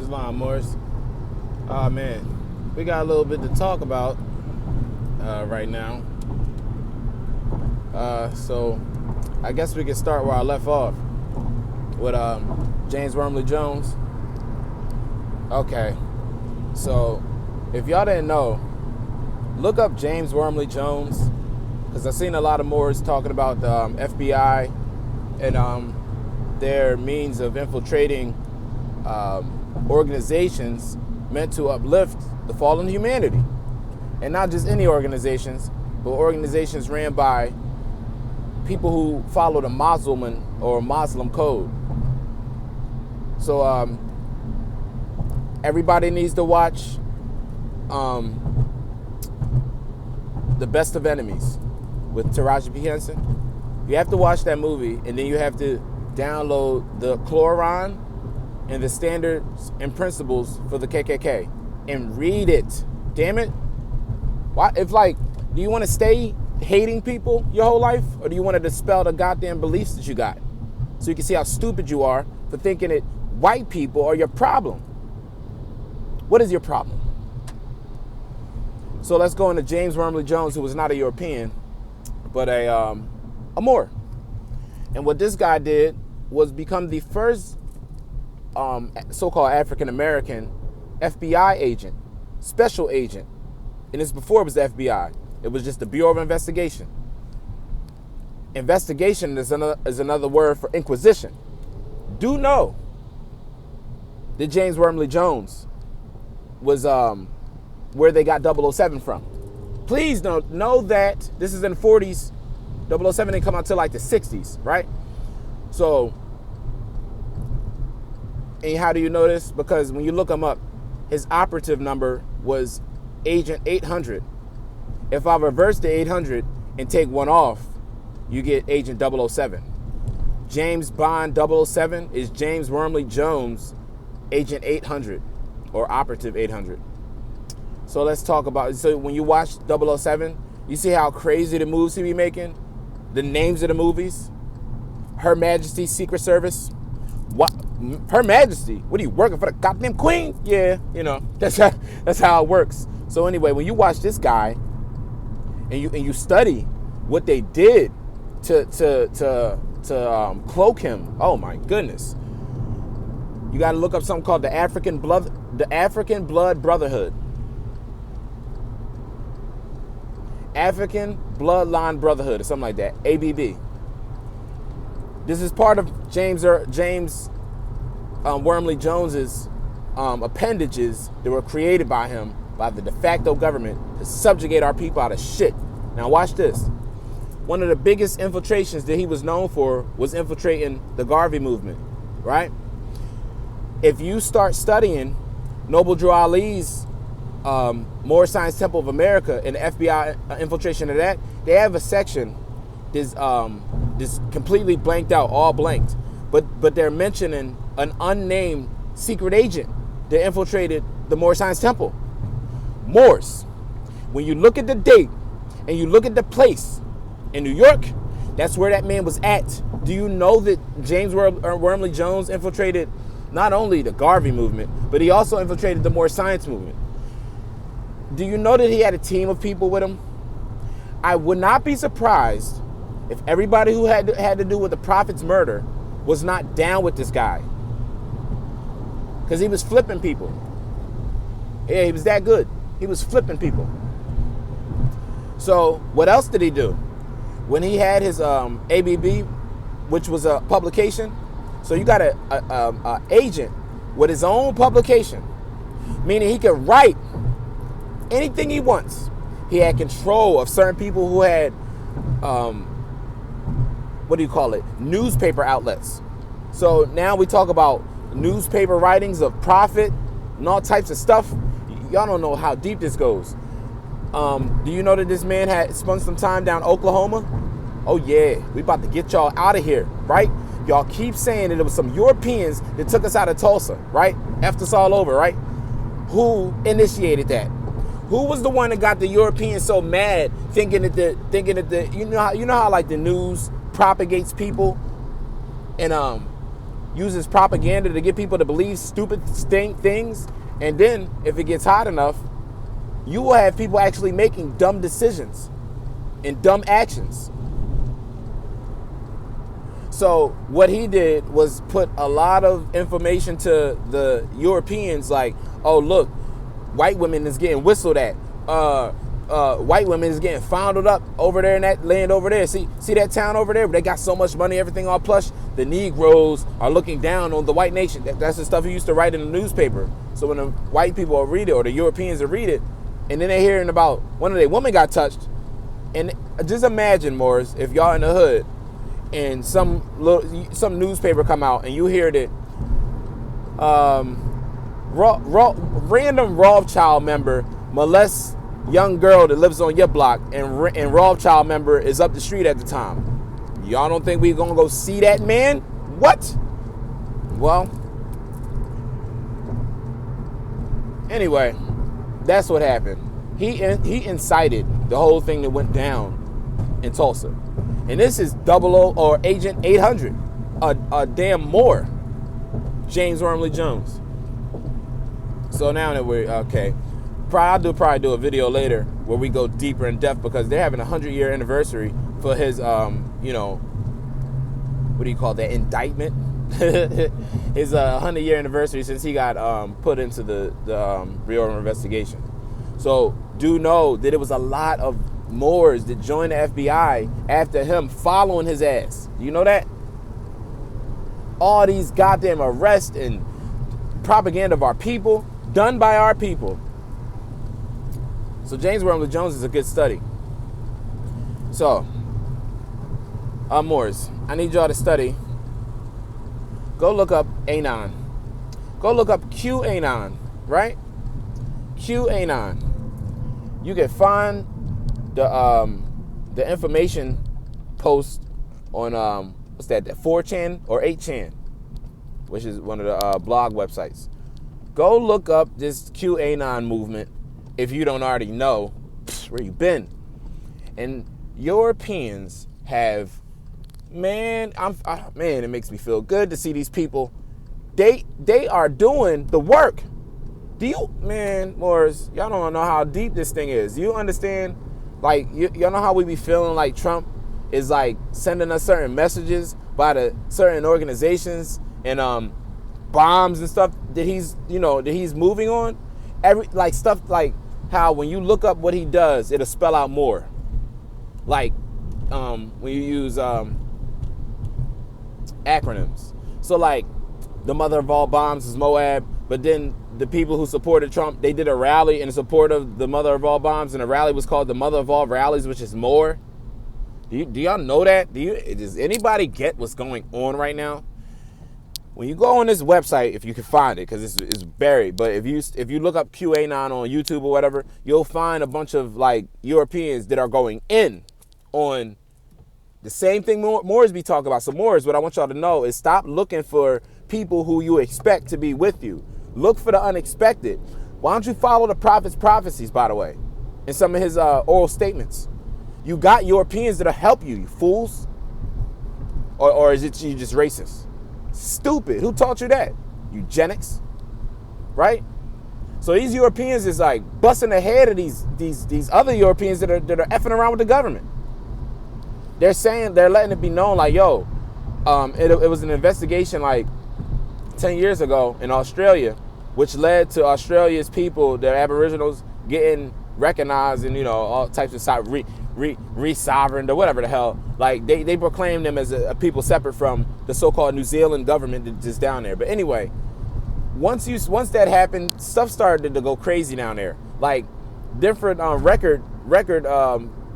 Islam, Morris. Oh man, we got a little bit to talk about right now. So I guess we can start where I left off with James Wormley Jones. Okay, so if y'all didn't know, look up James Wormley Jones, because I've seen a lot of Moors talking about the FBI and their means of infiltrating organizations meant to uplift the fallen humanity. And not just any organizations, but organizations ran by people who follow the Muslim code. So everybody needs to watch The Best of Enemies with Taraji P. Henson. You have to watch that movie, and then you have to download the Quran and the standards and principles for the KKK and read it. Damn it. Why? If do you want to stay hating people your whole life, or do you want to dispel the goddamn beliefs that you got so you can see how stupid you are for thinking that white people are your problem? What is your problem? So let's go into James Wormley Jones, who was not a European, but a Moor. And what this guy did was become the first so-called African-American FBI agent, special agent. And this before it was the FBI. It was just the Bureau of Investigation. Investigation is another word for inquisition. Do know that James Wormley Jones was where they got 007 from. Please know that this is in the 40s. 007 didn't come out till like the 60s, right? So, and how do you know this? Because when you look him up, his operative number was Agent 800. If I reverse the 800 and take one off, you get Agent 007. James Bond 007 is James Wormley Jones, Agent 800, or Operative 800. So let's talk about it. So when you watch 007, you see how crazy the moves he be making? The names of the movies? Her Majesty's Secret Service? What? Her Majesty? What are you, working for the goddamn Queen? Yeah, that's how it works. So anyway, when you watch this guy and you study what they did to cloak him, oh my goodness. You got to look up something called the African Blood Brotherhood. African Bloodline Brotherhood or something like that, ABB. This is part of James Wormley Jones's appendages that were created by him, by the de facto government, to subjugate our people out of shit. Now watch this. One of the biggest infiltrations that he was known for was infiltrating the Garvey movement, right? If you start studying Noble Drew Ali's Moor Science Temple of America and the FBI infiltration of that, they have a section that's completely blanked out, all blanked. But they're mentioning an unnamed secret agent that infiltrated the Moor Science Temple. Moors. When you look at the date and you look at the place in New York, that's where that man was at. Do you know that James Wormley Jones infiltrated not only the Garvey movement, but he also infiltrated the Moor Science movement? Do you know that he had a team of people with him? I would not be surprised if everybody who had to do with the Prophet's murder was not down with this guy. Because he was flipping people. Yeah, he was that good. He was flipping people. So what else did he do? When he had his ABB, which was a publication, so you got a agent with his own publication, meaning he could write anything he wants. He had control of certain people who had, newspaper outlets. So now we talk about newspaper writings of Prophet and all types of stuff. Y'all don't know how deep this goes. Do you know that this man had spent some time down Oklahoma? Oh yeah, we about to get y'all out of here, right? Y'all keep saying that it was some Europeans that took us out of Tulsa, right? Effed us all over, right? Who initiated that? Who was the one that got the Europeans so mad, thinking that you know how like the news propagates people, and uses propaganda to get people to believe stupid things. And then if it gets hot enough, you will have people actually making dumb decisions and dumb actions. So what he did was put a lot of information to the Europeans like, oh, look, white women is getting whistled at. White women is getting fondled up over there in that land over there. See that town over there? They got so much money, everything all plush. The Negroes are looking down on the white nation. That's the stuff he used to write in the newspaper. So when the white people will read it, or the Europeans will read it, and then they're hearing about one of their women got touched. And just imagine, Morris, if y'all in the hood, and some newspaper come out and you hear that random Rothschild member molests young girl that lives on your block, and Rothschild member is up the street at the time. Y'all don't think we gonna go see that man? What? Well, anyway, that's what happened. He incited the whole thing that went down in Tulsa. And this is 00 or Agent 800, a damn Moore, James Wormley Jones. So now that we're, okay, I'll probably do a video later where we go deeper in depth, because they're having a 100-year anniversary for his, you know, what do you call that, indictment? His 100-year anniversary since he got put into the Bureau of Investigation. So do know that it was a lot of Moors that joined the FBI after him following his ass. You know that? All these goddamn arrests and propaganda of our people done by our people. So James Wormley Jones is a good study. So, Moors, I need y'all to study. Go look up Anon. Go look up QAnon, right? QAnon. You can find the information post on what's that 4chan or 8chan, which is one of the blog websites. Go look up this QAnon movement if you don't already know where you've been. And Europeans have, man, it makes me feel good to see these people. They are doing the work. Do you, man, Morris, y'all don't know how deep this thing is. You understand? Like, y'all know how we be feeling like Trump is like sending us certain messages by the certain organizations and bombs and stuff that he's moving on. Like stuff like how when you look up what he does, it'll spell out more. Like when you use acronyms. So like the mother of all bombs is Moab, but then the people who supported Trump, they did a rally in support of the mother of all bombs, and the rally was called the mother of all rallies, which is more. Do y'all know that? Does anybody get what's going on right now? When you go on this website, if you can find it, because it's buried, but if you look up QAnon on YouTube or whatever, you'll find a bunch of like Europeans that are going in on the same thing Moors be talking about. So Moors, what I want y'all to know is stop looking for people who you expect to be with you. Look for the unexpected. Why don't you follow the prophet's prophecies, by the way, in some of his oral statements? You got Europeans that'll help you, you fools. Or is it you just racist? Stupid. Who taught you that? Eugenics, right? So these Europeans is like busting the head of these other Europeans that are effing around with the government. They're letting it be known like, yo, it was an investigation like 10 years ago in Australia, which led to Australia's people, the Aboriginals, getting recognized and, all types of re-sovereign or whatever the hell. Like, they proclaim them as a people separate from the so-called New Zealand government that's down there. But anyway, once that happened, stuff started to go crazy down there. Like, different record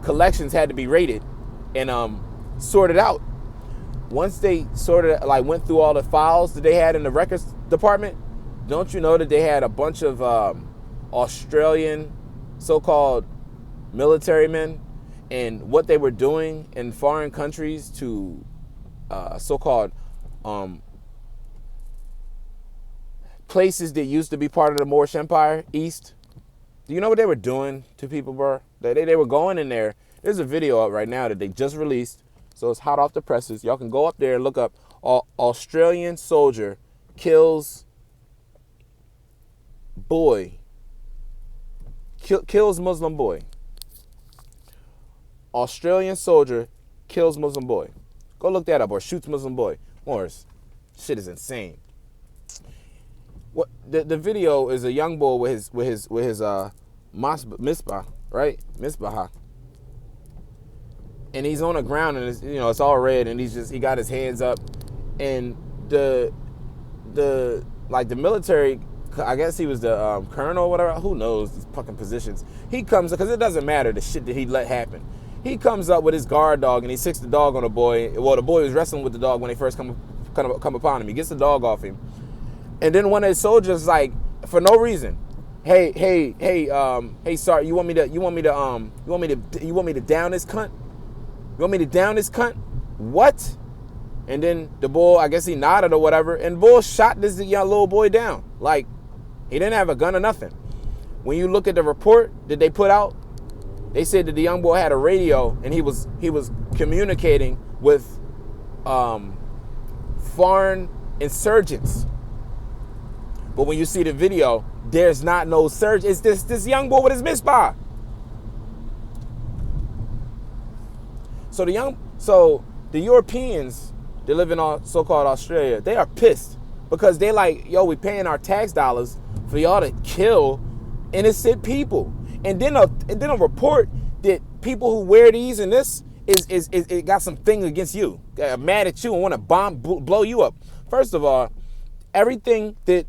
collections had to be rated and sorted out. Once they went through all the files that they had in the records department, don't you know that they had a bunch of Australian so-called military men and what they were doing in foreign countries to so-called places that used to be part of the Moorish Empire, East. Do you know what they were doing to people, bro? They were going in there. There's a video up right now that they just released. So it's hot off the presses. Y'all can go up there and look up Australian soldier kills boy. Kills Muslim boy. Australian soldier kills Muslim boy. Go look that up, or shoots Muslim boy. Morris, shit is insane. What the video is a young boy with his misbah, right? Misbah. And he's on the ground, and it's all red, and he got his hands up, and the military, I guess he was the colonel or whatever, who knows these fucking positions. He comes, because it doesn't matter the shit that he let happen. He comes up with his guard dog, and he sicks the dog on the boy. Well, the boy was wrestling with the dog when they first come upon him. He gets the dog off him, and then one of his soldiers, like, for no reason, hey, sorry, you want me to down this cunt? You want me to down this cunt? What? And then the bull, I guess he nodded or whatever, and bull shot this young little boy down. Like, he didn't have a gun or nothing. When you look at the report that they put out, they said that the young boy had a radio, and he was communicating with foreign insurgents. But when you see the video, there's not no surge. It's this young boy with his misbah. So the Europeans that live in so-called Australia, they are pissed because they like, yo, we paying our tax dollars for y'all to kill innocent people, and then a report that people who wear these and this is it got something against you, mad at you and want to blow you up. First of all, everything that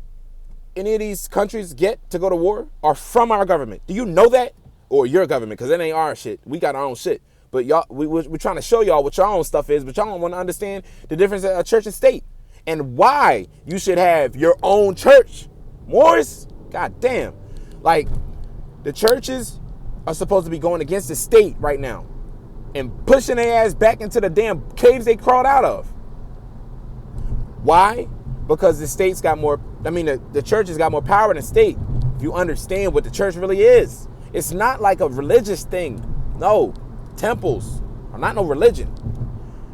any of these countries get to go to war are from our government. Do you know that? Or your government, because it ain't our shit. We got our own shit. But y'all, we're trying to show y'all what your own stuff is, but y'all don't want to understand the difference of church and state and why you should have your own church. Morris, god damn. Like, the churches are supposed to be going against the state right now and pushing their ass back into the damn caves they crawled out of. Why? Because the state's got more, the church has got more power than the state. If you understand what the church really is. It's not like a religious thing. No. Temples are not no religion.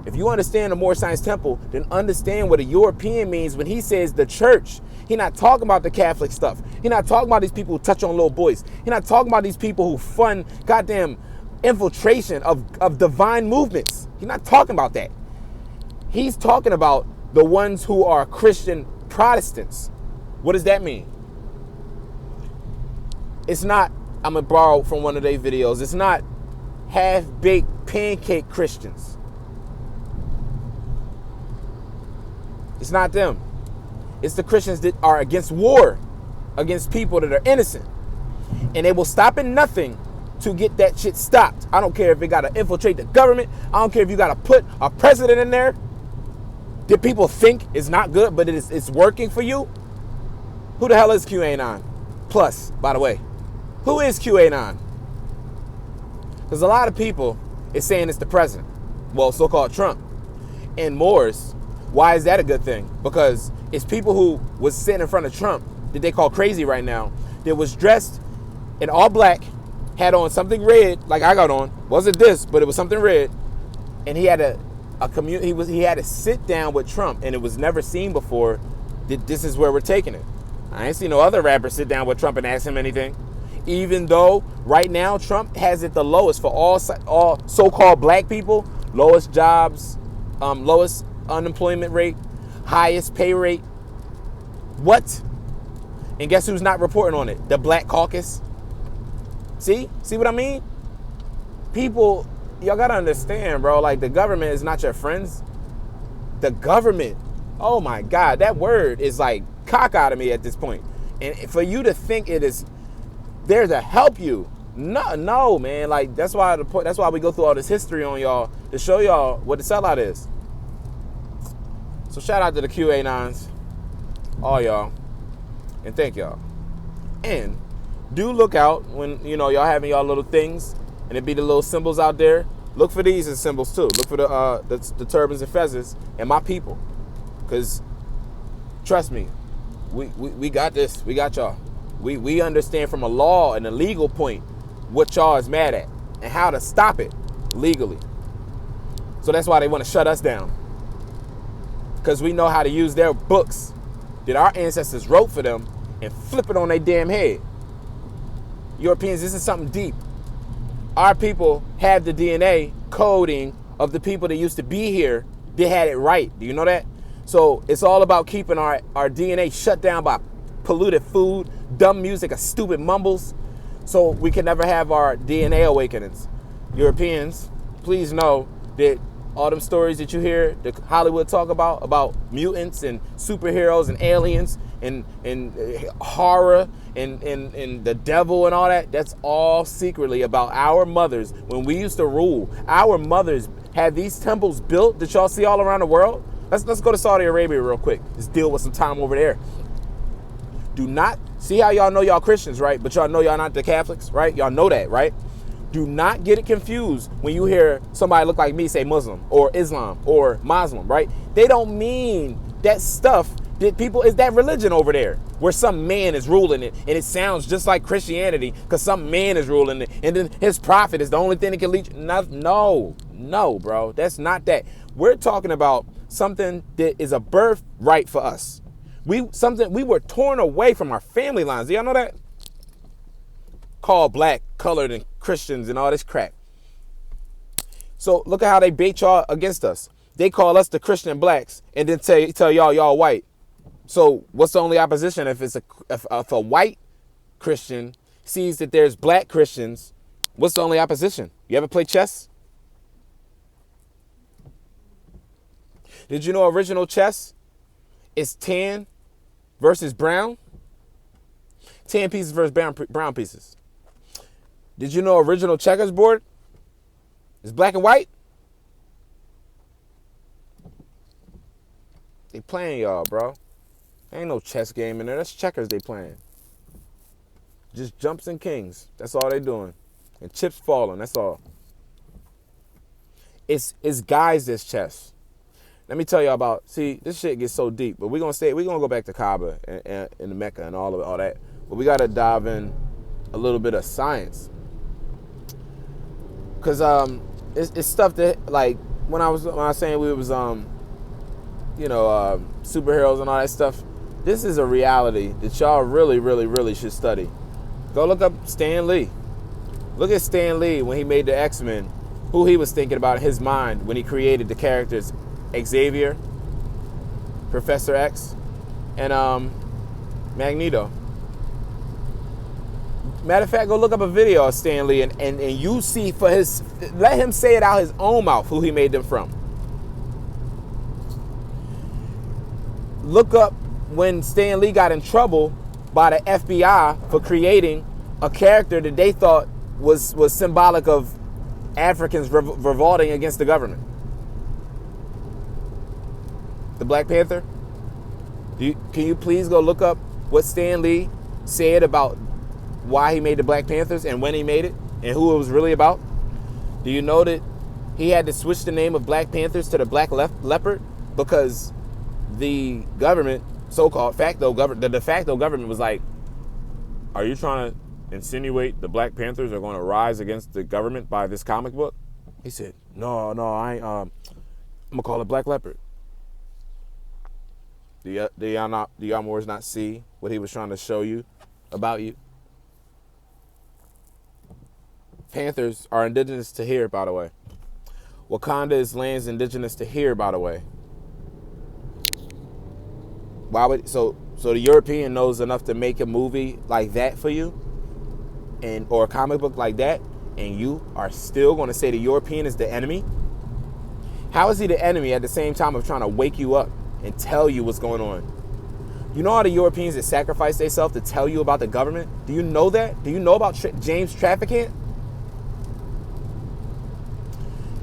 If you understand the Moorish Science Temple, then understand what a European means when he says the church. He's not talking about the Catholic stuff. He's not talking about these people who touch on little boys. He's not talking about these people who fund goddamn infiltration of divine movements. He's not talking about that. He's talking about the ones who are Christian Protestants. What does that mean? It's not, I'm going to borrow from one of their videos, it's not half-baked pancake Christians. It's not them. It's the Christians that are against war, against people that are innocent. And they will stop at nothing to get that shit stopped. I don't care if it got to infiltrate the government. I don't care if you got to put a president in there that people think is not good, but it's working for you. Who the hell is QAnon? Plus, by the way, who is QAnon? Because a lot of people is saying it's the president. Well, so-called Trump. And Moors, why is that a good thing? Because it's people who was sitting in front of Trump that they call crazy right now, that was dressed in all black, had on something red, like I got on. Wasn't this, but it was something red. And he had he had to sit down with Trump, and it was never seen before that this is where we're taking it. I ain't seen no other rapper sit down with Trump and ask him anything. Even though right now Trump has it the lowest for all so-called black people, lowest jobs, lowest unemployment rate, highest pay rate. What? And guess who's not reporting on it? The Black Caucus. See what I mean? People, y'all gotta understand, bro. Like, the government is not your friends. The government, oh my God, that word is like cock out of me at this point. And for you to think it is there to help you, no, man. Like, that's why we go through all this history on y'all, to show y'all what the sellout is. So shout out to the QAnons, all y'all, and thank y'all. And do look out when y'all having y'all little things, and it be the little symbols out there. Look for these as symbols too. Look for the turbans and feathers and my people, because trust me, we got this. We got y'all. We understand from a law and a legal point what y'all is mad at and how to stop it legally. So that's why they want to shut us down. because we know how to use their books that our ancestors wrote for them and flip it on their damn head. Europeans, this is something deep. Our people have the DNA coding of the people that used to be here. They had it right. Do you know that? So it's all about keeping our DNA shut down by polluted food, dumb music, and stupid mumbles, so we can never have our DNA awakenings. Europeans, please know that all them stories that you hear that Hollywood talk about mutants and superheroes and aliens and horror and the devil and all that, that's all secretly about our mothers. When we used to rule, our mothers had these temples built that y'all see all around the world. Let's go to Saudi Arabia real quick. Let's deal with some time over there. Do not, see how y'all know y'all Christians, right? But y'all know y'all not the Catholics, right? Y'all know that, right? Do not get it confused when you hear somebody look like me say Muslim or Islam or Muslim, right? They don't mean that stuff that people, is that religion over there where some man is ruling it and it sounds just like Christianity because some man is ruling it and then his prophet is the only thing that can lead you. No, bro, that's not that. We're talking about something that is a birthright for us. We were torn away from our family lines. Do y'all know that? Called black, colored, and Christians and all this crap. So look at how they bait y'all against us. They call us the Christian blacks and then tell y'all white. So what's the only opposition if a white Christian sees that there's black Christians? What's the only opposition? You ever play chess? Did you know original chess is tan versus brown? Tan pieces versus brown pieces. Did you know original checkers board is black and white? They playing y'all, bro. Ain't no chess game in there. That's checkers they playing. Just jumps and kings. That's all they doing. And chips falling. That's all. It's guys that's chess. Let me tell y'all about, see, this shit gets so deep, but we're gonna go back to Kaaba and the Mecca and all that. But we gotta dive in a little bit of science. Cause it's stuff that, like, when I was saying we was superheroes and all that stuff, this is a reality that y'all really, really, really should study. Go look up Stan Lee. Look at Stan Lee when he made the X-Men, who he was thinking about in his mind when he created the characters Xavier, Professor X, and Magneto. Matter of fact, go look up a video of Stan Lee and you see let him say it out his own mouth who he made them from. Look up when Stan Lee got in trouble by the F.B.I. for creating a character that they thought was symbolic of Africans revolting against the government. The Black Panther. Can you please go look up what Stan Lee said about why he made the Black Panthers and when he made it and who it was really about? Do you know that he had to switch the name of Black Panthers to the Black Leopard because the government, so-called the de facto government was like, are you trying to insinuate the Black Panthers are going to rise against the government by this comic book? He said, no, I ain't, I'm going to call it Black Leopard. Do y'all Moors not see what he was trying to show you about you? Panthers are indigenous to here, by the way. Wakanda is lands indigenous to here, by the way. Why would so the European knows enough to make a movie like that for you, or a comic book like that, and you are still going to say the European is the enemy? How is he the enemy at the same time of trying to wake you up and tell you what's going on? You know all the Europeans that sacrifice themselves to tell you about the government? Do you know that? Do you know about James Trafficant?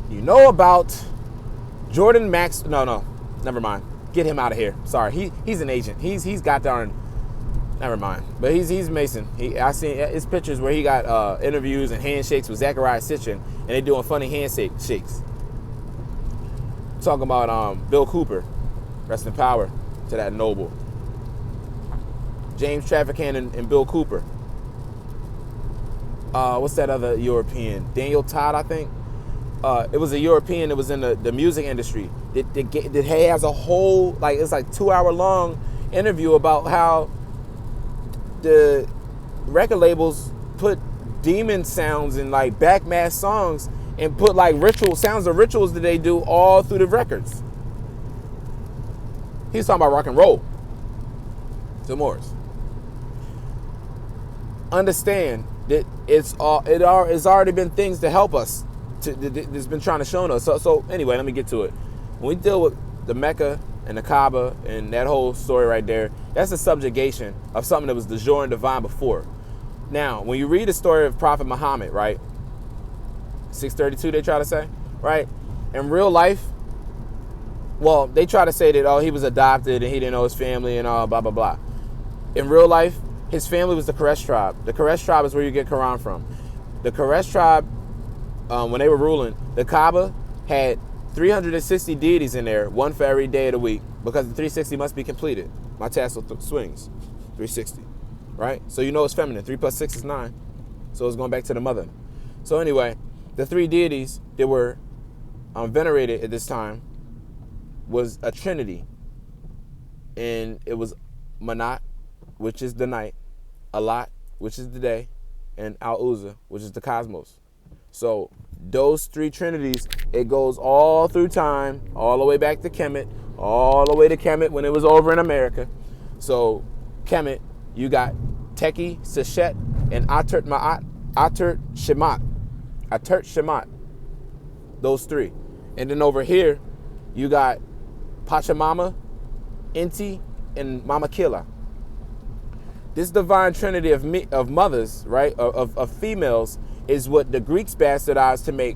You know about Jordan Max? No, never mind. Get him out of here. Sorry, he's an agent. He's got darn. Never mind. But he's Mason. I seen his pictures where he got interviews and handshakes with Zachariah Sitchin, and they doing funny handshakes. Talking about Bill Cooper, rest in power to that noble. James Trafficant and Bill Cooper. What's that other European? Daniel Todd, I think. It was a European that was in the music industry that has a whole, like, it's like 2-hour long interview about how the record labels put demon sounds and like backmask songs and put like sounds of rituals that they do all through the records. He's talking about rock and roll. To Morris. Understand that it's already been things to help us. That's been trying to show us. So anyway, let me get to it. When we deal with the Mecca and the Kaaba and that whole story right there, that's a subjugation of something that was de jure and divine before. Now, when you read the story of Prophet Muhammad, right? 632, they try to say, right? In real life, well, they try to say that, oh, he was adopted and he didn't know his family and all, blah, blah, blah. In real life, his family was the Quraysh tribe. The Quraysh tribe is where you get Quran from. The Quraysh tribe, when they were ruling, the Kaaba had 360 deities in there, one for every day of the week, because the 360 must be completed. My tassel swings, 360, right? So you know it's feminine. 3 plus 6 is 9. So it's going back to the mother. So anyway, the 3 deities that were venerated at this time was a trinity. And it was Manat, which is the night, Alat, which is the day, and Al-Uzza, which is the cosmos. So those 3 trinities, it goes all through time, all the way back to Kemet, all the way to Kemet when it was over in America. So Kemet, you got Teki, Seshet, and Atert Ma'at, Atert Shemat. Those 3. And then over here, you got Pachamama, Inti, and Mama Killa. This divine trinity of mothers, right, of females, is what the Greeks bastardized to make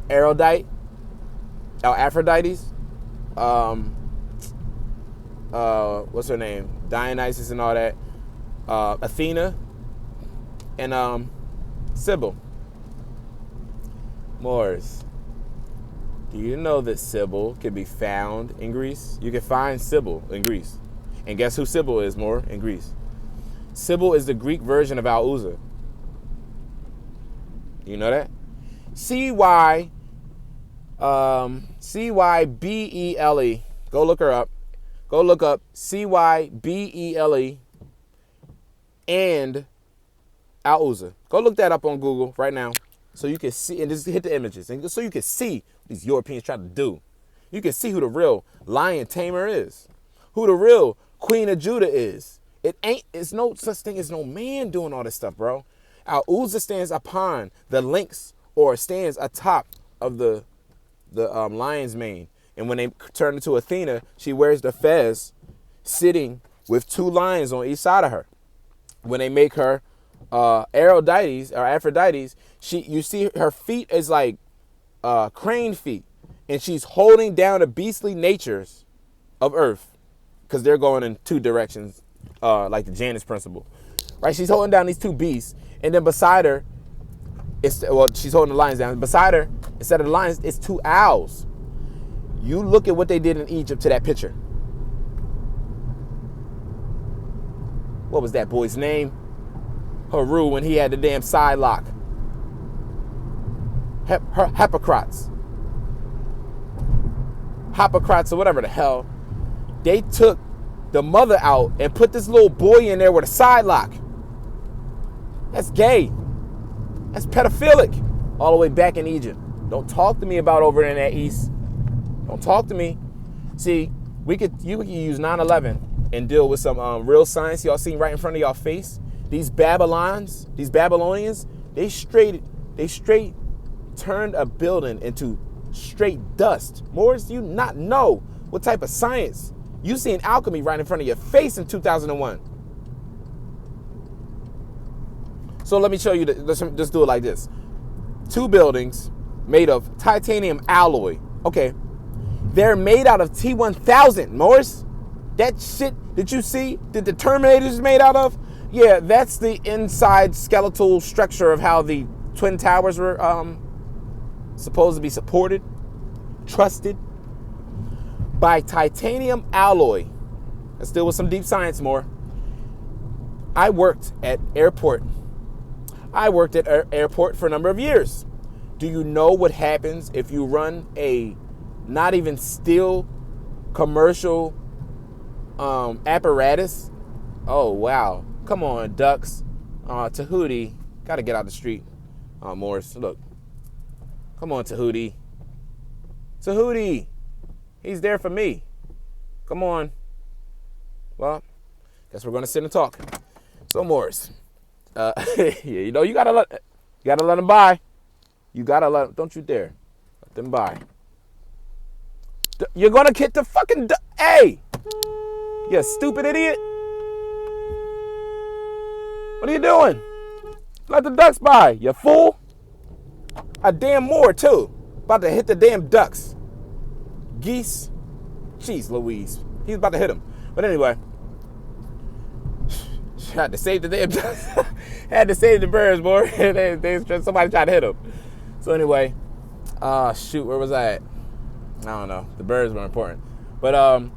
Aphrodite, what's her name? Dionysus and all that. Athena and Sybil. Morris. Do you know that Sybil can be found in Greece? You can find Sybil in Greece. And guess who Sybil is, more in Greece? Sybil is the Greek version of Al-Uzza. You know that? C-Y-B-E-L-E. Go look her up. Go look up C-Y-B-E-L-E and Al-Uzza. Go look that up on Google right now so you can see, and just hit the images, and so you can see what these Europeans try to do. You can see who the real lion tamer is, who the real Queen of Judah is. It's no such thing as no man doing all this stuff, bro. Al-Uzza stands upon the links or stands atop of the lion's mane. And when they turn into Athena, she wears the fez sitting with 2 lions on each side of her. When they make her Aphrodite, you see her feet is like crane feet. And she's holding down the beastly natures of Earth because they're going in 2 directions, like the Janus principle. Right? She's holding down these 2 beasts. And then beside her, she's holding the lions down. Beside her, instead of the lions, it's 2 owls. You look at what they did in Egypt to that picture. What was that boy's name? Haru, when he had the damn side lock. Hippocrates, or whatever the hell. They took the mother out and put this little boy in there with a side lock. That's gay. That's pedophilic. All the way back in Egypt. Don't talk to me about over in that east. Don't talk to me. See, you could use 9/11 and deal with some real science y'all seen right in front of y'all face. These Babylonians, they straight turned a building into straight dust. Morris, you not know what type of science. You seen alchemy right in front of your face in 2001. So let me show you, let's do it like this. 2 buildings made of titanium alloy. Okay. They're made out of T-1000, Morris. That shit that you see that the Terminator is made out of, yeah, that's the inside skeletal structure of how the Twin Towers were supposed to be supported, trusted by titanium alloy. Let's deal with some deep science more. I worked at airport for a number of years. Do you know what happens if you run a not even steal commercial apparatus. Oh, wow. Come on, ducks. Tahuti. Got to get out the street. Morris, look. Come on, Tahuti. Tahuti. He's there for me. Come on. Well, guess we're going to sit and talk. So, Morris. You know, you got to let them by. You got to let, don't you dare. Let them by. You're going to get the fucking, hey. You stupid idiot. What are you doing? Let the ducks by, you fool. A damn Moor, too. About to hit the damn ducks. Geese. Jeez Louise. He's about to hit him. But anyway. Had to save the damn ducks. Had to save the birds, boy. Somebody tried to hit him. So anyway. Shoot, where was I at? I don't know. The birds were important. But,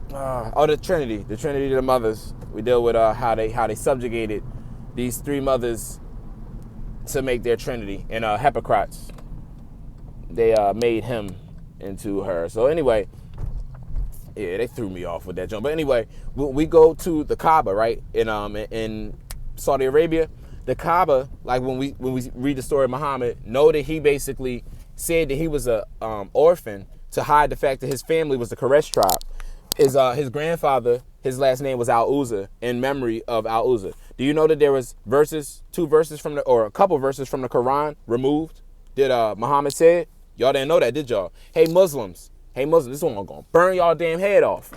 the Trinity. The Trinity of the mothers. We deal with how they subjugated these three mothers to make their Trinity. And Hippocrates, they made him into her. So anyway, yeah, they threw me off with that jump. But anyway, we go to the Kaaba, right? In Saudi Arabia, the Kaaba, like when we read the story of Muhammad, know that he basically said that he was a orphan to hide the fact that his family was the Quraysh tribe. His grandfather, his last name was Al-Uzza, in memory of Al-Uzza. Do you know that there was two verses or a couple verses from the Quran removed? Did Muhammad said? Y'all didn't know that, did y'all? Hey Muslims, this one gonna burn y'all damn head off.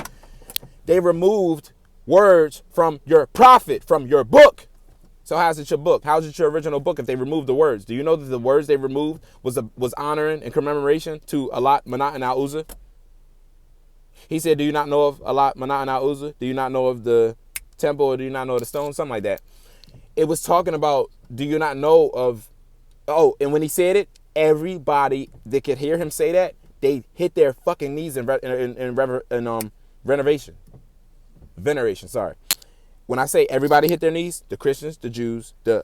They removed words from your prophet, from your book. So how's it your book? How's it your original book if they removed the words? Do you know that the words they removed was honoring and commemoration to Allah, Manat, and Al-Uzza? He said, do you not know of Allah, Manat, and Al-Uzza? Do you not know of the temple, or do you not know of the stone? Something like that. It was talking about, do you not know of... Oh, and when he said it, everybody that could hear him say that, they hit their fucking knees in veneration, sorry. When I say everybody hit their knees, the Christians, the Jews, the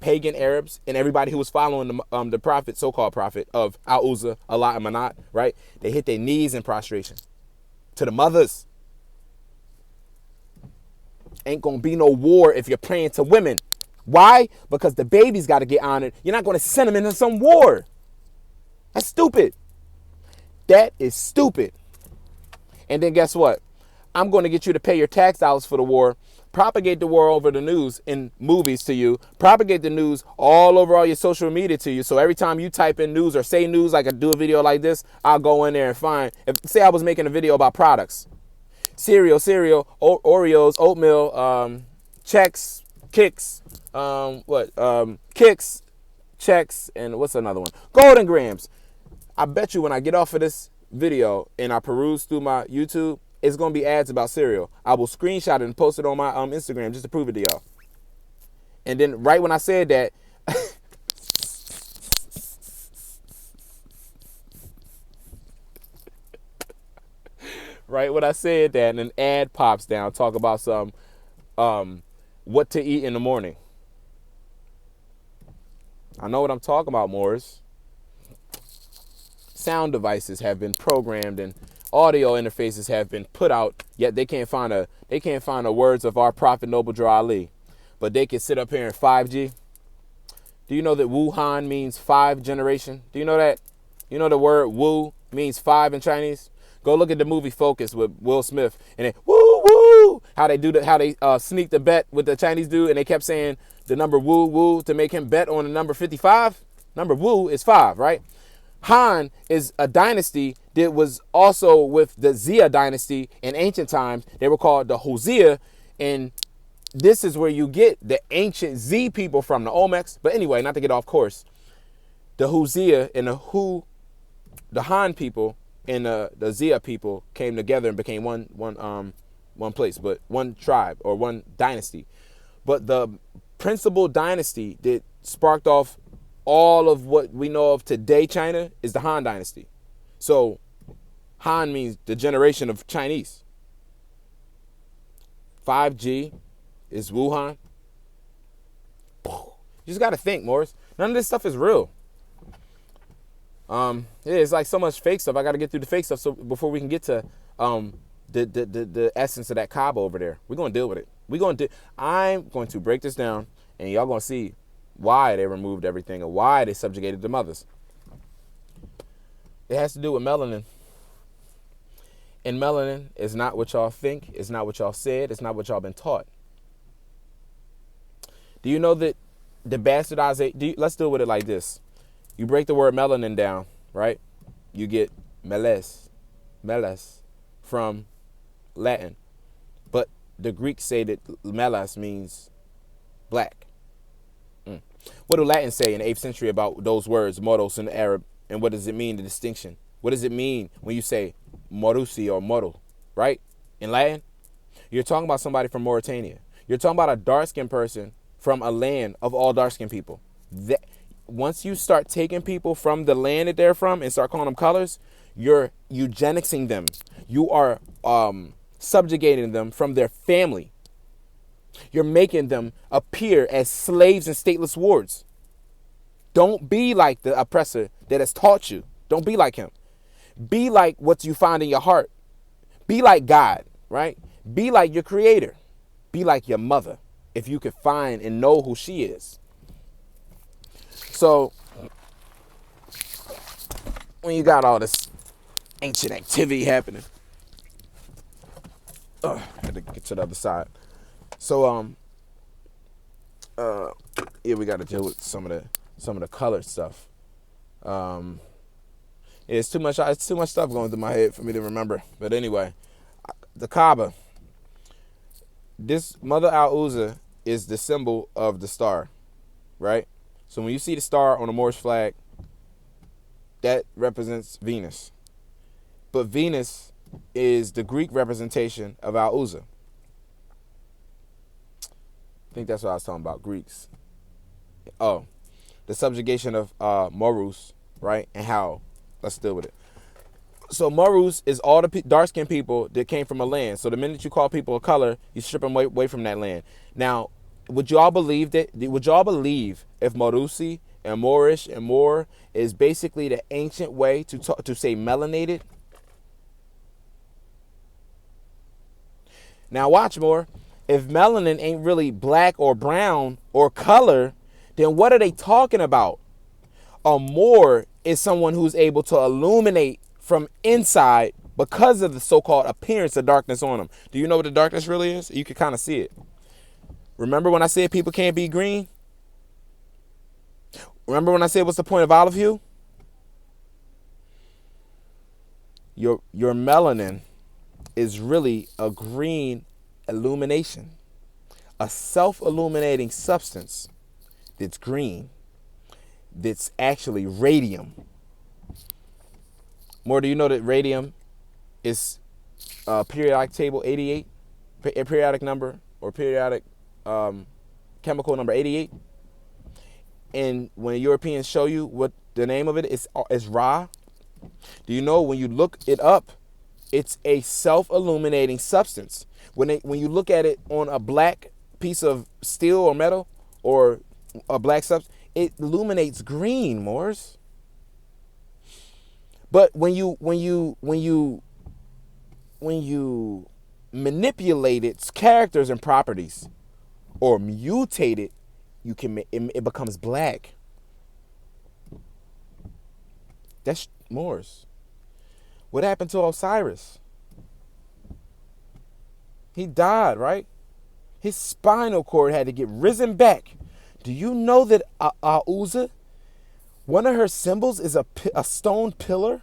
pagan Arabs, and everybody who was following the prophet, so-called prophet of Al-Uzza, Allah, and Manat, right? They hit their knees in prostration. To the mothers. Ain't gonna be no war if you're praying to women. Why? Because the babies got to get honored. You're not going to send them into some war. That's stupid. That is stupid. And then guess what? I'm going to get you to pay your tax dollars for the war. Propagate the war over the news in movies to you. Propagate the news all over all your social media to you. So every time you type in news or say news, like I do a video like this, I'll go in there and find. Say I was making a video about products. Cereal, Oreos, oatmeal, Chex, Kicks, Kicks, Chex, and what's another one? Golden Grams. I bet you when I get off of this video and I peruse through my YouTube, it's going to be ads about cereal. I will screenshot it and post it on my Instagram just to prove it to y'all. And then right when I said that, right when I said that, and an ad pops down, talk about some what to eat in the morning. I know what I'm talking about, Morris. Sound devices have been programmed and audio interfaces have been put out, yet they can't find the words of our prophet Noble Drew Ali. But they can sit up here in 5G. Do you know that Wuhan means 5 generation? Do you know that? You know the word Wu means 5 in Chinese? Go look at the movie Focus with Will Smith and then woo woo. How they sneaked the bet with the Chinese dude and they kept saying the number woo woo to make him bet on the number 55. Number woo is 5, right? Han is a dynasty that was also with the Xia dynasty in ancient times. They were called the Hosea, and this is where you get the ancient Z people from, the Olmecs. But anyway, not to get off course, the Hosea and the Han people and the Xia people came together and became one place, but one tribe or one dynasty. But the principal dynasty that sparked off all of what we know of today, China, is the Han dynasty. So Han means the generation of Chinese. 5G is Wuhan. You just got to think, Morris. None of this stuff is real. Yeah, it's like so much fake stuff. I got to get through the fake stuff so before we can get to the essence of that Kaaba over there. We're gonna deal with it. I'm going to break this down, and y'all gonna see why they removed everything and why they subjugated the mothers. It has to do with melanin. And melanin is not what y'all think. It's not what y'all said. It's not what y'all been taught. Do you know that the bastardization? Let's deal with it like this. You break the word melanin down, right? You get meles from Latin. But the Greeks say that melas means black. What do Latins say in the 8th century about those words, moros in Arab, and what does it mean, the distinction? What does it mean when you say morusi or moro, right? In Latin, you're talking about somebody from Mauritania. You're talking about a dark-skinned person from a land of all dark-skinned people. Once you start taking people from the land that they're from and start calling them colors, you're eugenicsing them. You are subjugating them from their family. You're making them appear as slaves and stateless wards. Don't be like the oppressor that has taught you. Don't be like him. Be like what you find in your heart. Be like God, right? Be like your creator. Be like your mother, if you could find and know who she is. So, when you got all this ancient activity happening, I had to get to the other side. So, yeah, we got to deal with some of the colored stuff. It's too much stuff going through my head for me to remember. But anyway, the Kaaba. This Mother Al-Uzza is the symbol of the star, right? So when you see the star on the Moorish flag, that represents Venus. But Venus is the Greek representation of Al-Uzza. I think that's what I was talking about, Greeks. Oh, the subjugation of Morus, right? And how, let's deal with it. So Morus is all the dark-skinned people that came from a land. So the minute you call people of color, you strip them away from that land. Now, would y'all believe if Morusi and Moorish and Moor is basically the ancient way to say melanated? Now watch more. If melanin ain't really black or brown or color, then what are they talking about? A Moor is someone who's able to illuminate from inside because of the so-called appearance of darkness on them. Do you know what the darkness really is? You can kind of see it. Remember when I said people can't be green? Remember when I said what's the point of olive hue? Your melanin is really a green illumination, a self-illuminating substance that's green, that's actually radium. More, do you know that radium is periodic table 88, periodic number or periodic chemical number 88? And when Europeans show you what the name of it is Ra, do you know when you look it up, it's a self-illuminating substance. When you look at it on a black piece of steel or metal or a black substance, it illuminates green, Moors. But when you manipulate its characters and properties or mutate it, it becomes black. That's Moors. What happened to Osiris? He died, right? His spinal cord had to get risen back. Do you know that Al-Uzza, one of her symbols is a stone pillar?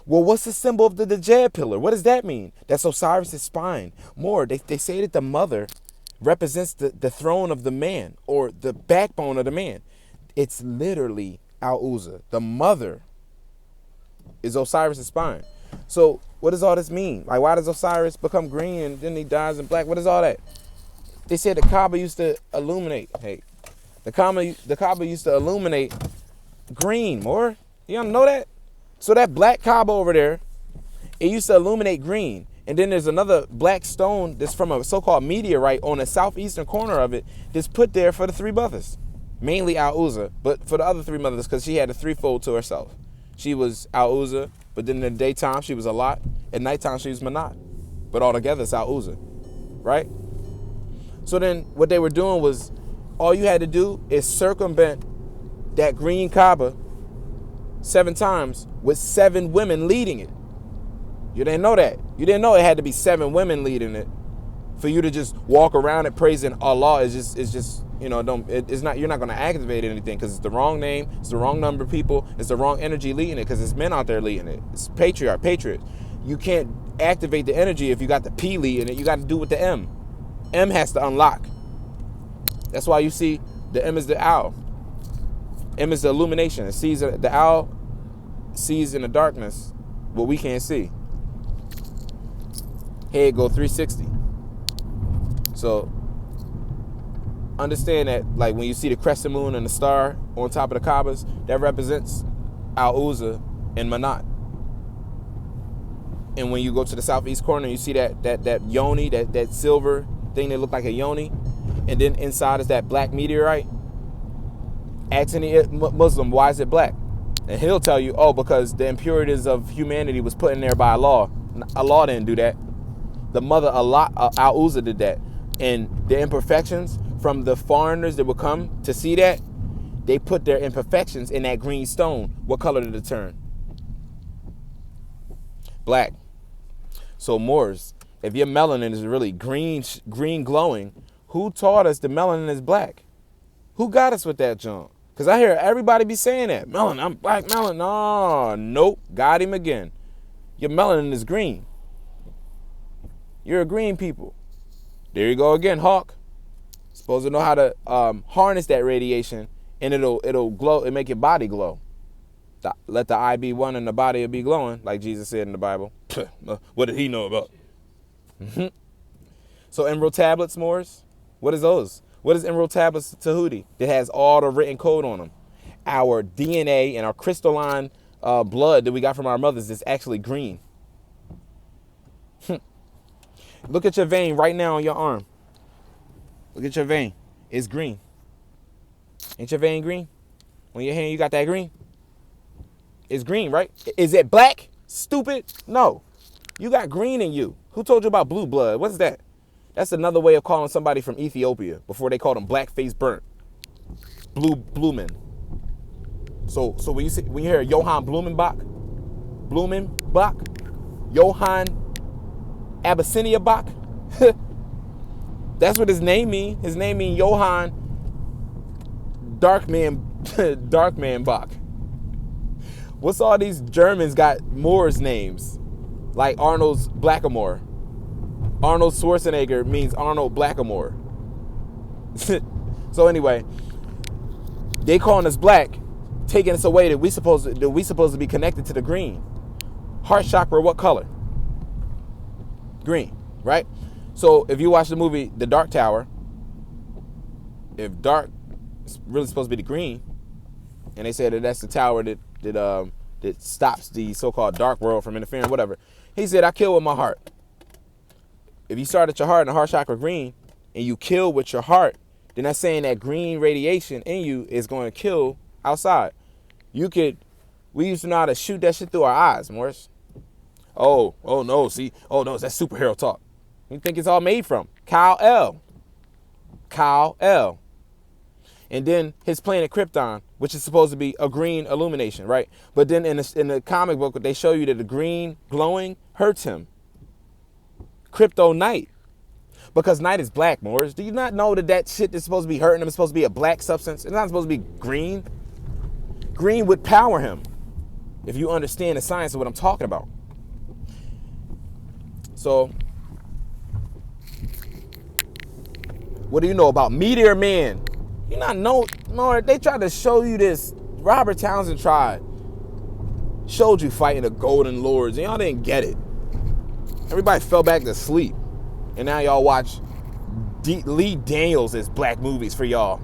Well, what's the symbol of the Dajjal pillar? What does that mean? That's Osiris' spine. More, they say that the mother represents the throne of the man or the backbone of the man. It's literally Al-Uzza. The mother is Osiris' spine. So what does all this mean? Like, why does Osiris become green and then he dies in black? What is all that? They said the Kaaba used to illuminate. Hey, the Kaaba used to illuminate green. More, you don't know that? So that black Kaaba over there, it used to illuminate green. And then there's another black stone that's from a so-called meteorite on the southeastern corner of it that's put there for the three mothers. Mainly Al-Uzza, but for the other three mothers because she had a threefold to herself. she was Al-Uzza, but then in the daytime she was Alat. At nighttime she was Manat. But altogether it's Al-Uzza, right? So then what they were doing was, all you had to do is circumvent that green Kaaba 7 times with 7 women leading it. You didn't know that. You didn't know it had to be 7 women leading it for you to just walk around it praising Allah. Is just you know, it's not, you're not going to activate anything, because it's the wrong name, it's the wrong number of people, it's the wrong energy leading it, because it's men out there leading it. It's patriots. You can't activate the energy if you got the P leading it. You got to do with the M. M has to unlock. That's why you see the M is the owl. M is the illumination. It sees, the owl sees in the darkness what we can't see. Head go 360. So understand that, like, when you see the crescent moon and the star on top of the Kaabas, that represents Al-Uzza and Manat. And when you go to the southeast corner, you see that yoni, that silver thing that looked like a yoni, and then inside is that black meteorite. Ask any Muslim, why is it black? And he'll tell you, oh, because the impurities of humanity was put in there by Allah. Allah didn't do that. The mother Allah, Al-Uzza, did that. And the imperfections from the foreigners that would come to see that, they put their imperfections in that green stone. What color did it turn? Black. So Moors, if your melanin is really green glowing, who taught us the melanin is black? Who got us with that junk? Because I hear everybody be saying that. Melanin, I'm black melanin. Oh, nope. Got him again. Your melanin is green. You're a green people. There you go again, Hawk. Supposed to know how to harness that radiation, and it'll glow. It make your body glow. Let the eye be one and the body will be glowing, like Jesus said in the Bible. What did he know about? So emerald tablets, Moors, what is those? What is emerald tablets Tahuti? That has all the written code on them. Our DNA and our crystalline blood that we got from our mothers is actually green. Look at your vein right now on your arm. Look at your vein. It's green. Ain't your vein green? On your hand you got that green? It's green, right? Is it black? Stupid? No. You got green in you. Who told you about blue blood? What's that? That's another way of calling somebody from Ethiopia before they called them black-faced burnt. Blue men. So when you hear Johann Blumenbach, Johann Abyssinia Bach, that's what his name mean. His name mean Johann Darkman Bach. What's all these Germans got Moors names? Like Arnold's Blackamoor. Arnold Schwarzenegger means Arnold Blackamoor. So anyway, they calling us black, taking us away that we supposed to be connected to the green. Heart chakra, what color? Green, right? So if you watch the movie The Dark Tower, if dark is really supposed to be the green, and they said that that's the tower that stops the so-called dark world from interfering, whatever. He said, I kill with my heart. If you start at your heart and the heart chakra green, and you kill with your heart, then that's saying that green radiation in you is going to kill outside. We used to know how to shoot that shit through our eyes, Morris. Oh no, see? Oh no, that's superhero talk. You think it's all made from? Kal-El. And then his planet Krypton, which is supposed to be a green illumination, right? But then in the comic book, they show you that the green glowing hurts him. Kryptonite. Because night is black, Morris. Do you not know that shit that's supposed to be hurting him is supposed to be a black substance? It's not supposed to be green. Green would power him, if you understand the science of what I'm talking about. So, what do you know about Meteor Man? You not know, no, they tried to show you this. Robert Townsend showed you fighting the Golden Lords, and y'all didn't get it. Everybody fell back to sleep. And now y'all watch Lee Daniels as black movies for y'all.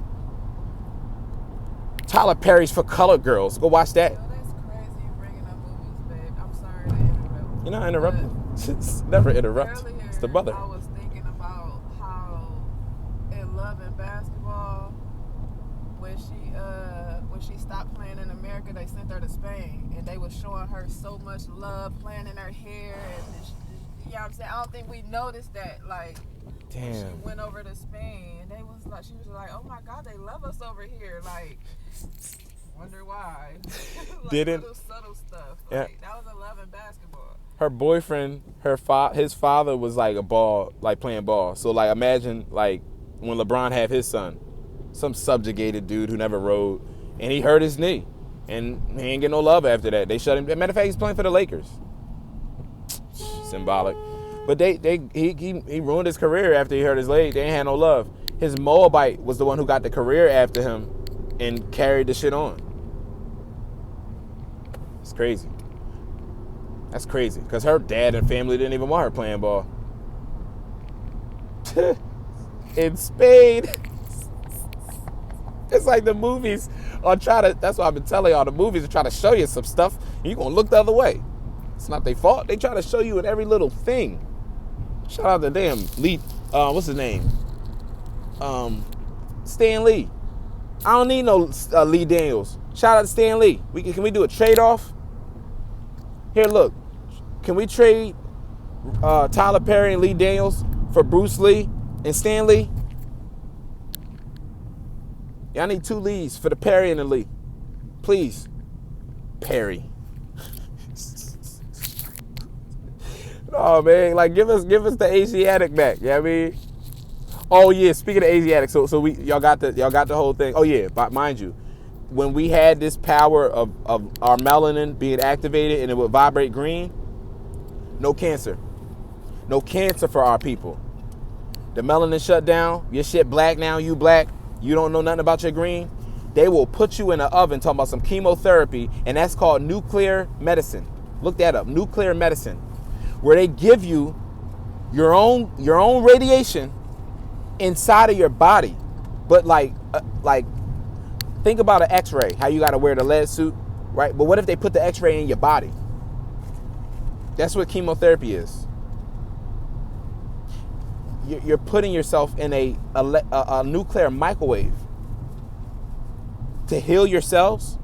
Tyler Perry's for colored girls. Go watch that. That's crazy you bringing up movies, babe. I'm sorry to interrupt. You're not interrupting. It's never interrupt. Earlier, It's the brother. I was thinking about how in love and basketball, When she stopped playing in America, they sent her to Spain, and they was showing her so much love, planning her hair, and you know what I'm saying. I don't think we noticed that, like, when she went over to Spain, they was like, she was like, oh my God, they love us over here, like. Wonder why. Like Didn't little subtle stuff. Yeah. Like, that was a love in basketball. Her boyfriend, his father was like playing ball. So like imagine like when LeBron had his son, some subjugated dude who never rode, and he hurt his knee, and he ain't get no love after that. They shut him. As a matter of fact, he's playing for the Lakers. Symbolic. But he ruined his career after he hurt his leg. They ain't had no love. His Moabite was the one who got the career after him and carried the shit on. It's crazy. That's crazy. Because her dad and family didn't even want her playing ball. In Spain. It's like the movies are that's why I've been telling y'all, the movies are trying to show you some stuff, and you're going to look the other way. It's not their fault. They try to show you in every little thing. Shout out to damn Lee, what's his name? Stan Lee. I don't need no Lee Daniels. Shout out to Stan Lee. Can we do a trade-off? Here, look. Can we trade Tyler Perry and Lee Daniels for Bruce Lee and Stan Lee? Yeah, I need 2 Lees for the Perry and the Lee. Please. Perry. Oh man, like give us the Asiatic back. You know what I mean? Oh yeah, speaking of Asiatic, so y'all got the whole thing. Oh yeah, but mind you, when we had this power of our melanin being activated and it would vibrate green, no cancer. No cancer for our people. The melanin shut down, your shit black now, you black, you don't know nothing about your green. They will put you in an oven talking about some chemotherapy, and that's called nuclear medicine. Look that up, nuclear medicine, where they give you your own radiation inside of your body. But like think about an x-ray, how you got to wear the lead suit, right? But what if they put the x-ray in your body? That's what chemotherapy is. You're putting yourself in a nuclear microwave to heal your cells.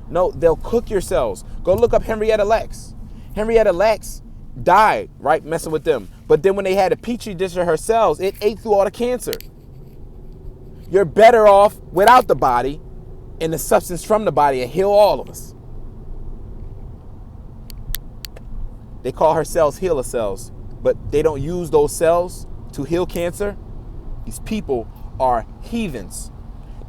No, they'll cook your cells. Go look up Henrietta Lacks. Henrietta Lacks died, right, messing with them. But then when they had a petri dish of her cells, it ate through all the cancer. You're better off without the body and the substance from the body and heal all of us. They call her cells healer cells, but they don't use those cells to heal cancer. These people are heathens.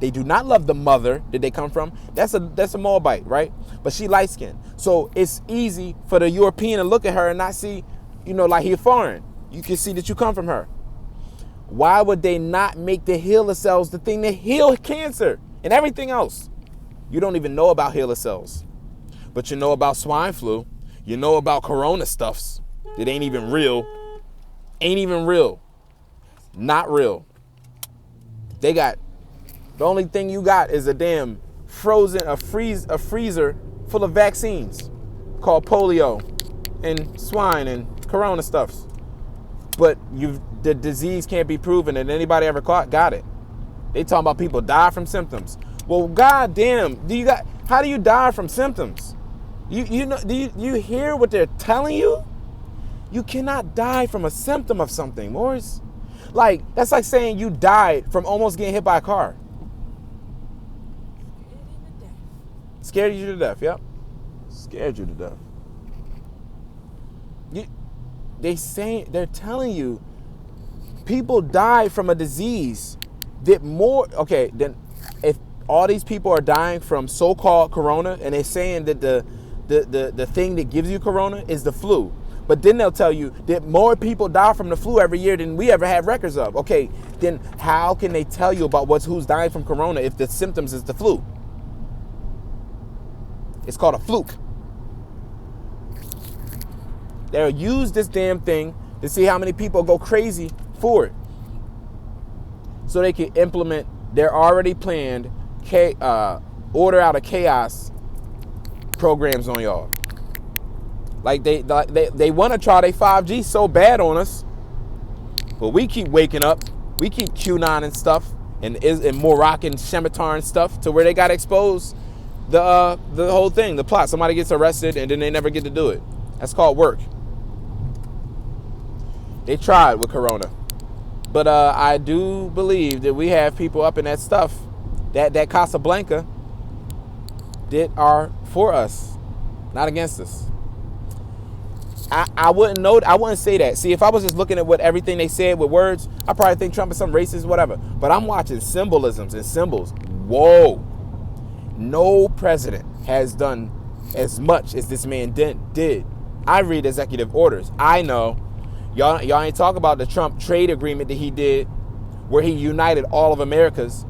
They do not love the mother that they come from. That's a Moabite, right? But she light skinned. So it's easy for the European to look at her and not see, like he's foreign. You can see that you come from her. Why would they not make the healer cells the thing that heal cancer and everything else? You don't even know about healer cells, but you know about swine flu. You know about corona stuffs that ain't even real. Ain't even real. Not real. They got, the only thing you got is a damn a freezer full of vaccines called polio and swine and corona stuffs. But the disease can't be proven, and anybody ever got it. They talking about people die from symptoms. Well, goddamn, how do you die from symptoms? You know, do you hear what they're telling you? You cannot die from a symptom of something, Morris. Like, that's like saying you died from almost getting hit by a car. Scared you to death, yep. Scared you to death. They're telling you people die from a disease that then if all these people are dying from so-called corona and they're saying that the thing that gives you corona is the flu, but then they'll tell you that more people die from the flu every year than we ever had records of. Okay, then how can they tell you about who's dying from corona if the symptoms is the flu? It's called a fluke. They'll use this damn thing to see how many people go crazy for it, so they can implement their already planned order out of chaos programs on y'all. Like they want to try their 5G so bad on us, but we keep waking up. We keep QAnon and stuff, and Moroccan Shemitah and stuff, to where they got exposed the whole thing, the plot. Somebody gets arrested and then they never get to do it. That's called work. They tried with Corona. But I do believe that we have people up in that stuff that Casablanca did are for us, not against us. I wouldn't know. I wouldn't say that. See, if I was just looking at what everything they said with words, I probably think Trump is some racist, whatever. But I'm watching symbolisms and symbols. Whoa. No president has done as much as this man did. I read executive orders. I know. Y'all ain't talk about the Trump trade agreement that he did, where he united all of America's,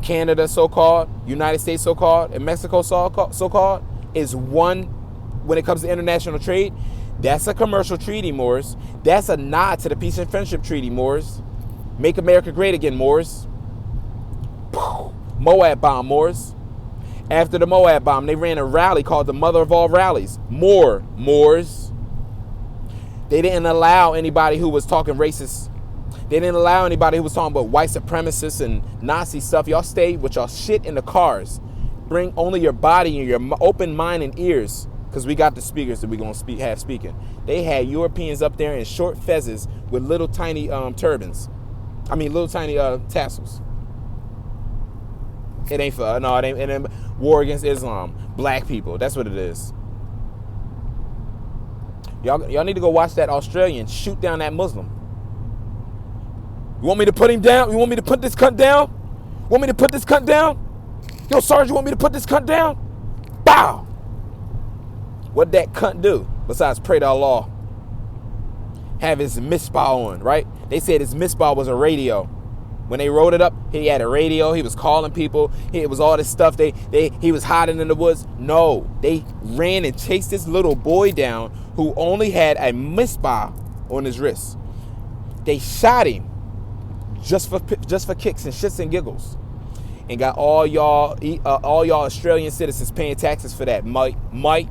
Canada so-called, United States so-called, and Mexico so-called, is one when it comes to international trade. That's a commercial treaty, Moors. That's a nod to the Peace and Friendship Treaty, Moors. Make America great again, Moors. Moab bomb, Moors. After the Moab bomb, they ran a rally called the Mother of All Rallies. Moors. They didn't allow anybody who was talking racist. They didn't allow anybody who was talking about white supremacists and Nazi stuff. Y'all stay with y'all shit in the cars. Bring only your body and your open mind and ears, because we got the speakers that we're going to have speaking. They had Europeans up there in short fezzes with little tiny turbans. I mean, little tiny tassels. It ain't for, no, it ain't war against Islam. Black people, that's what it is. Y'all need to go watch that Australian shoot down that Muslim. You want me to put him down? You want me to put this cunt down? Want me to put this cunt down? Yo, Sarge, you want me to put this cunt down? Bow! What'd that cunt do besides pray to Allah? Have his misbah on, right? They said his misbah was a radio. When they wrote it up, he had a radio. He was calling people. It was all this stuff. He was hiding in the woods. No, they ran and chased this little boy down who only had a misbah on his wrist. They shot him just for kicks and shits and giggles, and got all y'all Australian citizens paying taxes for that. Might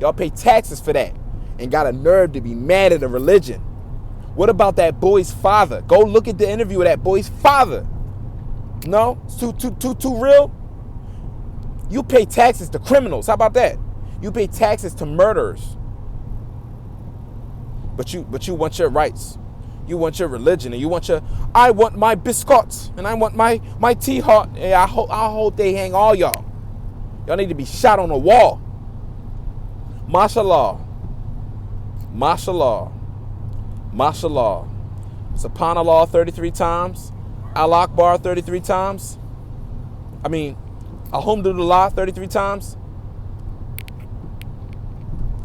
y'all pay taxes for that, and got a nerve to be mad at a religion. What about that boy's father? Go look at the interview of that boy's father. No? It's too real? You pay taxes to criminals. How about that? You pay taxes to murderers. But you want your rights. You want your religion, and you want I want my biscuits, and I want my tea hot. Yeah, I hope they hang all y'all. Y'all need to be shot on the wall. Mashallah. Mashallah. Mashallah. Subhanallah 33 times. Al Akbar 33 times. I mean, Alhamdulillah 33 times.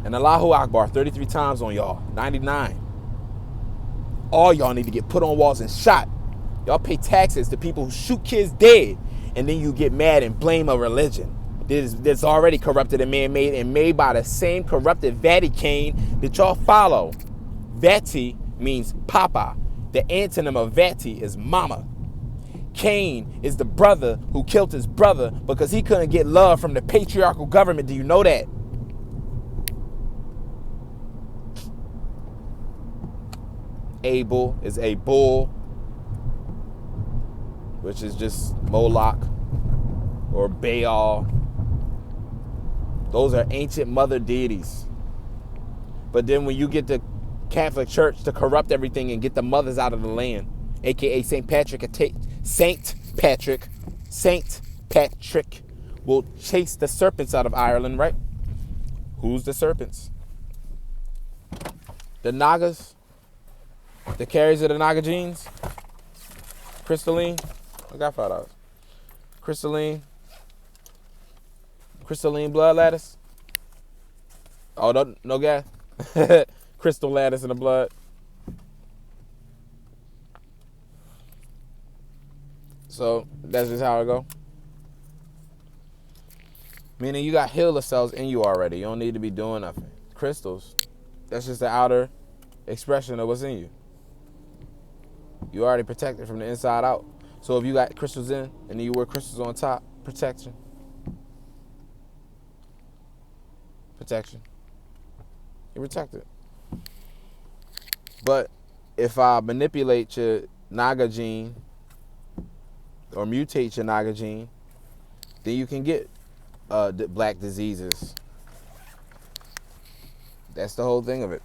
And Allahu Akbar 33 times on y'all. 99. All y'all need to get put on walls and shot. Y'all pay taxes to people who shoot kids dead. And then you get mad and blame a religion that's already corrupted and man-made and made by the same corrupted Vatican that y'all follow. Vati means papa. The antonym of Vati is mama. Cain is the brother who killed his brother because he couldn't get love from the patriarchal government. Do you know that? Abel is a bull, which is just Moloch or Baal. Those are ancient mother deities. But then when you get the Catholic Church to corrupt everything and get the mothers out of the land, aka Saint Patrick will chase the serpents out of Ireland, right? Who's the serpents? The Nagas, the carriers of the Naga genes. Crystalline, I got $5. Crystalline blood lattice. Oh, no gas. Crystal lattice in the blood. So that's just how it go. Meaning you got healer cells in you already. You don't need to be doing nothing. Crystals, that's just the outer expression of what's in you. You already protected from the inside out. So if you got crystals in and then you wear crystals on top, protection. You're protected. But if I manipulate your Naga gene or mutate your Naga gene, then you can get black diseases. That's the whole thing of it.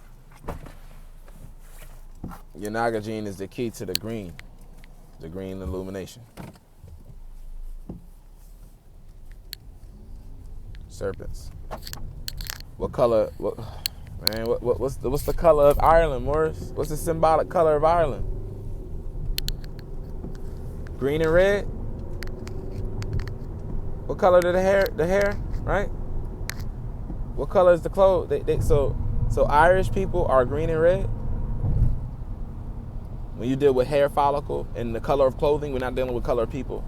Your Naga gene is the key to the green illumination. Serpents. What color? What's the color of Ireland, Morris? What's the symbolic color of Ireland? Green and red. What color is the hair? The hair, right? What color is the clothes? So Irish people are green and red. When you deal with hair follicle and the color of clothing, we're not dealing with color of people.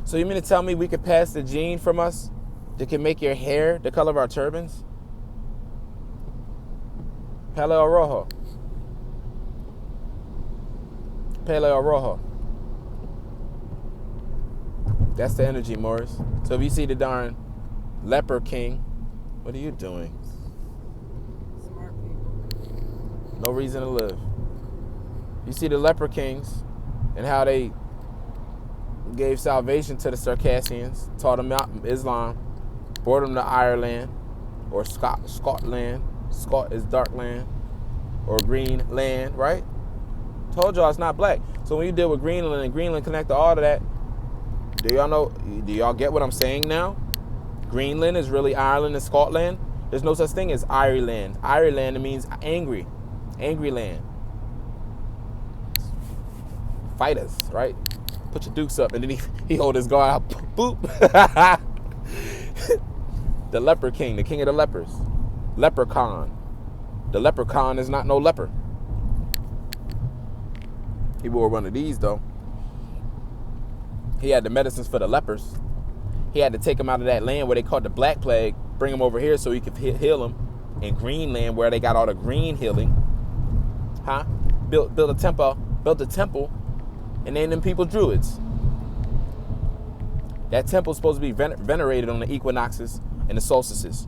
So you mean to tell me we could pass the gene from us that can make your hair the color of our turbans? Paleo rojo. Paleo rojo. That's the energy, Morris. So if you see the darn leper king, what are you doing? Smart people. No reason to live. You see the leper kings and how they gave salvation to the Circassians, taught them Islam, brought them to Ireland or Scotland. Scot is dark land or green land, right? Told y'all it's not black. So when you deal with Greenland and Greenland connect to all of that, do y'all get what I'm saying now? Greenland is really Ireland and Scotland. There's no such thing as Ireland. Ireland, it means angry land. Fighters, right? Put your dukes up, and then he hold his guard out. Boop. The leper king, the king of the lepers. Leprechaun. The leprechaun is not no leper. He wore one of these, though. He had the medicines for the lepers. He had to take them out of that land where they caught the Black Plague, bring them over here so he could heal them. In Greenland, where they got all the green healing. Built a temple, and named them people Druids. That temple's supposed to be venerated on the equinoxes and the solstices.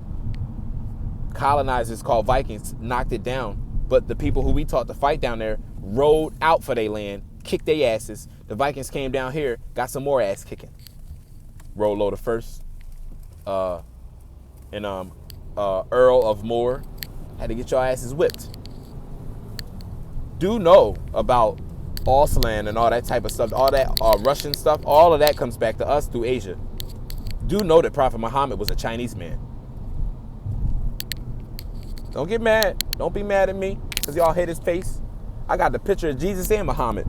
Colonizers called Vikings knocked it down, but the people who we taught to fight down there rode out for their land, kicked their asses. The Vikings came down here, got some more ass kicking. Rollo the First, Earl of Moore had to get your asses whipped. Do know about Auslan and all that type of stuff, all that Russian stuff, all of that comes back to us through Asia. Do know that Prophet Muhammad was a Chinese man. Don't get mad. Don't be mad at me because y'all hate his face. I got the picture of Jesus and Muhammad,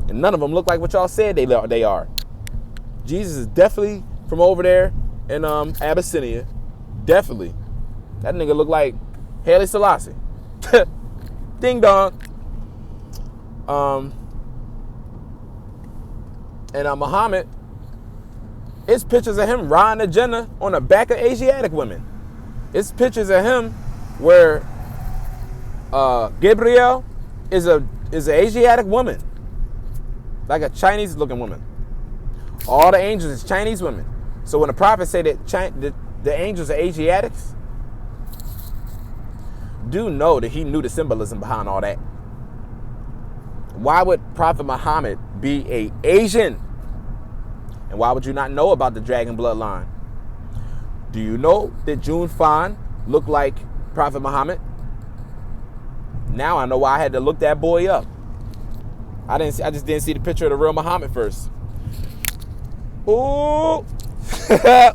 and none of them look like what y'all said they are. Jesus is definitely from over there in Abyssinia. Definitely. That nigga look like Haile Selassie. Ding dong. And Muhammad, it's pictures of him riding a Jannah on the back of Asiatic women. It's pictures of him where Gabriel is an Asiatic woman, like a Chinese looking woman. All the angels is Chinese women. So when the prophets say that the angels are Asiatics, do know that he knew the symbolism behind all that. Why would Prophet Muhammad be an Asian? And why would you not know about the dragon bloodline? Do you know that June Fan looked like Prophet Muhammad? Now I know why I had to look that boy up. I just didn't see the picture of the real Muhammad first. Ooh.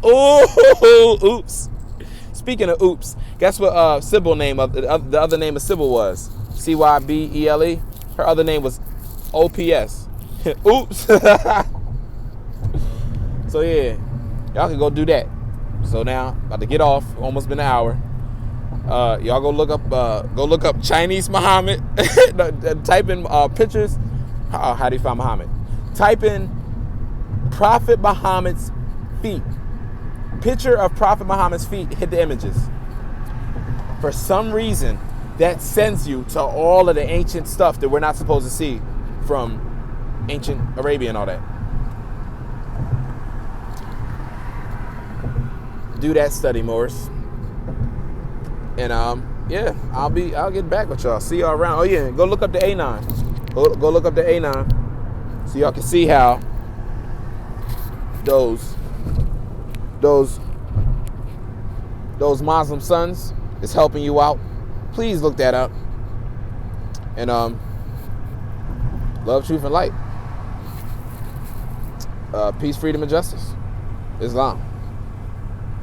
Ooh. Oops. Speaking of oops, guess what Sybil name of the other name of Sybil was? Cybele. Her other name was OPS. Oops. So yeah, y'all can go do that. So now, about to get off. Almost been an hour. Y'all go look up Chinese Muhammad. Type in pictures. How do you find Muhammad? Type in Prophet Muhammad's feet. Picture of Prophet Muhammad's feet. Hit the images. For some reason, that sends you to all of the ancient stuff that we're not supposed to see from ancient Arabia and all that. Do that study, Morris. And yeah, I'll get back with y'all. See y'all around. Oh yeah, go look up the A9. Go look up the A9 so y'all can see how those Muslim sons is helping you out. Please look that up. And love, truth, and light. Peace, freedom, and justice. Islam.